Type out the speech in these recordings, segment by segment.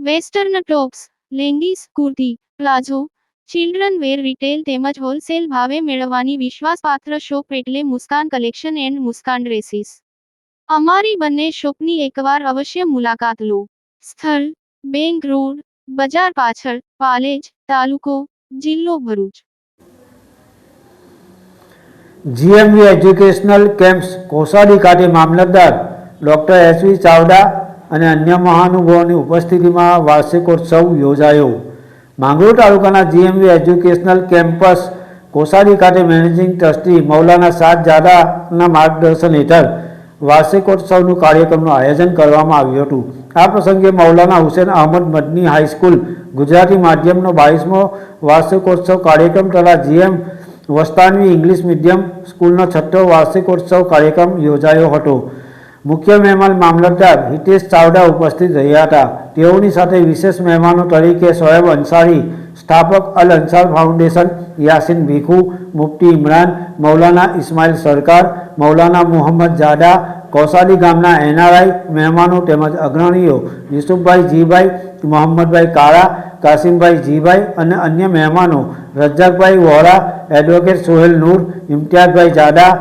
Western tops, leggings, kurti, palazzo, children wear retail તેમજ wholesale ભાવે મેળવવાની વિશ્વાસપાત્ર શોપ એટલે Muskan collection and Muskan dresses. અમારી બંને શોપની એકવાર અવશ્ય મુલાકાત લો. સ્થળ: બેંક રોડ, બજાર પાછળ, પાલેજ, તાલુકો, જિલ્લો ભરૂચ. જીએમવી એજ્યુકેશનલ કેમ્પ્સ કોસાડી ખાતે મામલતદાર ડોક્ટર એસવી ચાવડા અને અન્ય મહાનુભાવોની ઉપસ્થિતિમાં વાર્ષિકોત્સવ યોજાયો. માંગરોળ તાલુકાના જીએમવી એજ્યુકેશનલ કેમ્પસ કોસાડી ખાતે મેનેજિંગ ટ્રસ્ટી મૌલાના સાદ જાદાના માર્ગદર્શન હેઠળ વાર્ષિકોત્સવનું કાર્યક્રમનું આયોજન કરવામાં આવ્યું હતું. આ પ્રસંગે મૌલાના હુસેન અહમદ મદની હાઈસ્કૂલ ગુજરાતી માધ્યમનો 22મો વાર્ષિકોત્સવ કાર્યક્રમ તથા જીએમ વસ્તાનવી ઇંગ્લિશ મીડિયમ સ્કૂલનો 6થો વાર્ષિકોત્સવ કાર્યક્રમ યોજાયો હતો. મુખ્ય મહેમાન મામલતદાર હિતેશ ચાવડા ઉપસ્થિત રહ્યા હતા. તેઓની સાથે વિશેષ મહેમાનો તરીકે શોએબ અંસારી, સ્થાપક અલ અંસાર ફાઉન્ડેશન, યાસીન ભીખુ, મુફ્તી ઇમરાન, મૌલાના ઇસ્માઇલ સરકાર, મૌલાના મુહમ્મદ જાડા, કોસાડી ગામના એનઆરઆઈ મહેમાનો તેમજ અગ્રણીઓ યુસુફભાઈ જીભાઈ, મોહમ્મદભાઈ કાળા, કાસિમભાઈ જીભાઈ અને અન્ય મહેમાનો રજાકભાઈ વોરા, એડવોકેટ સોહેલ નૂર, ઇમ્તિયાઝભાઈ જાડા,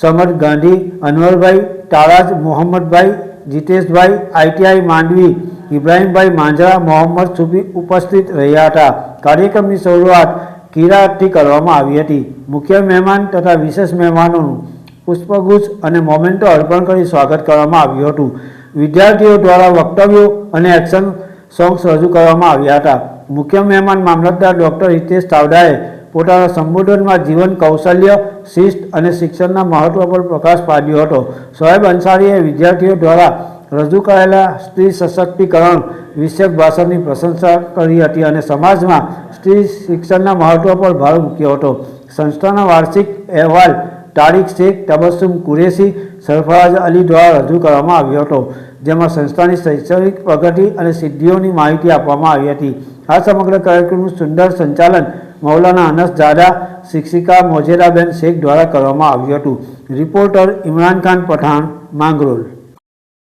સમદ ગાંધી, અનવરભાઈ તારાજ, મોહમ્મદભાઈ, જીતેશભાઈ, આઈટીઆઈ માંડવી, ઇબ્રાહીમભાઈ માંજરા, મોહમ્મદ સુફી ઉપસ્થિત રહ્યા હતા. કાર્યક્રમની શરૂઆત કિરાતથી કરવામાં આવી હતી. મુખ્ય મહેમાન તથા વિશેષ મહેમાનોનું પુષ્પગુચ્છ અને મોમેન્ટો અર્પણ કરી સ્વાગત કરવામાં આવ્યું હતું. વિદ્યાર્થીઓ દ્વારા વક્તવ્યો અને એક્શન સોંગ્સ રજૂ કરવામાં આવ્યા હતા. મુખ્ય મહેમાન મામલતદાર ડોક્ટર હિતેશ ચાવડાએ પોતાના સંબોધનમાં જીવન કૌશલ્ય, શિસ્ત અને શિક્ષણના મહત્વ પર પ્રકાશ પાડ્યો હતો. શોએબ અંસારીએ વિદ્યાર્થીઓ દ્વારા રજૂ કરાયેલા સ્ત્રી સશક્તિકરણ વિષયક ભાષણની પ્રશંસા કરી હતી અને સમાજમાં સ્ત્રી શિક્ષણના મહત્વ પર ભાર મૂક્યો હતો. સંસ્થાના વાર્ષિક અહેવાલ તારીખ શેખ તબસ્સુમ કુરેશી, સરફરાજ અલી દ્વારા રજૂ કરવામાં આવ્યો હતો, જેમાં સંસ્થાની શૈક્ષણિક પ્રગતિ અને સિદ્ધિઓની માહિતી આપવામાં આવી હતી. આ સમગ્ર કાર્યક્રમનું સુંદર સંચાલન મૌલાના અનસ જાદા, શિક્ષિકા મોજેરાબેન શેખ દ્વારા કરવામાં આવ્યું હતું. રિપોર્ટર ઇમરાન ખાન પઠાણ, માંગરોળ.